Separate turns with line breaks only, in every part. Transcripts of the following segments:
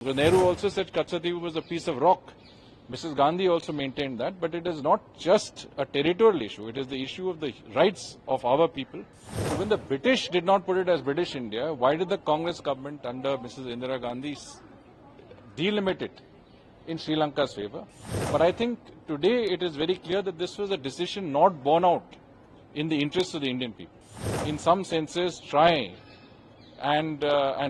Nehru also said Kachadivu was a piece of rock. Mrs. Gandhi also maintained that, but it is not just a territorial issue, it is the issue of the rights of our people. So when the British did not put it as British India, why did the Congress government under Mrs. Indira Gandhi delimit it in Sri Lanka's favor? But I think today it is very clear that this was a decision not borne out in the interests of the Indian people. In some senses, try and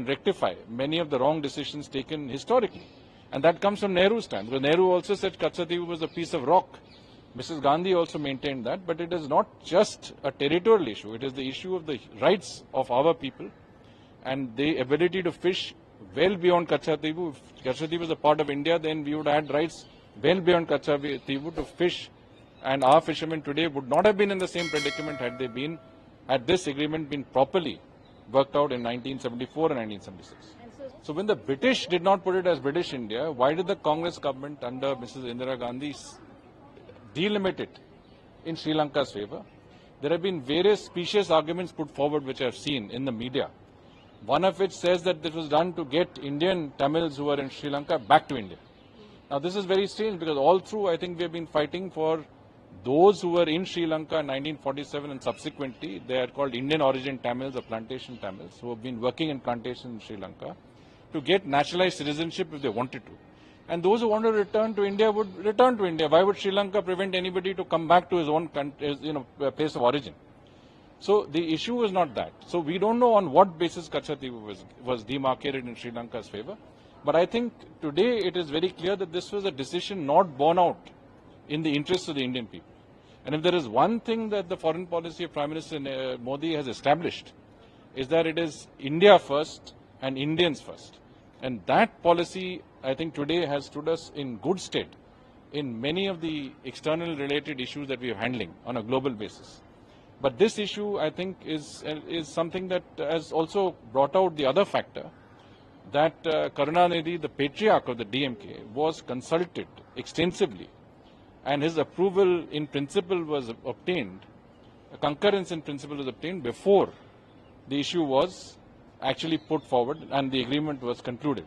rectify many of the wrong decisions taken historically. And that comes from Nehru's time. Because Nehru also said Kachadivu was a piece of rock. Mrs. Gandhi also maintained that, but it is not just a territorial issue. It is the issue of the rights of our people and the ability to fish well beyond Kachadivu. If Kachadivu was a part of India, then we would have had rights well beyond Kachadivu to fish. And our fishermen today would not have been in the same predicament had this agreement been properly worked out in 1974 and 1976. So when the British did not put it as British India, why did the Congress government under Mrs. Indira Gandhi delimit it in Sri Lanka's favor? There have been various specious arguments put forward which I have seen in the media. One of which says that this was done to get Indian Tamils who are in Sri Lanka back to India. Now this is very strange because all through I think we have been fighting for those who were in Sri Lanka in 1947 and subsequently they are called Indian origin Tamils or plantation Tamils who have been working in plantations in Sri Lanka to get naturalized citizenship if they wanted to. And those who want to return to India would return to India. Why would Sri Lanka prevent anybody to come back to his own country, place of origin? So the issue is not that. So we don't know on what basis Kachadivu was demarcated in Sri Lanka's favor. But I think today it is very clear that this was a decision not borne out in the interests of the Indian people. And if there is one thing that the foreign policy of Prime Minister Modi has established, is that it is India first and Indians first. And that policy, I think today has stood us in good stead in many of the external related issues that we are handling on a global basis. But this issue, I think, is something that has also brought out the other factor that Karunanidhi, the patriarch of the DMK, was consulted extensively and his approval in principle was obtained, a concurrence in principle was obtained before the issue was actually put forward and the agreement was concluded.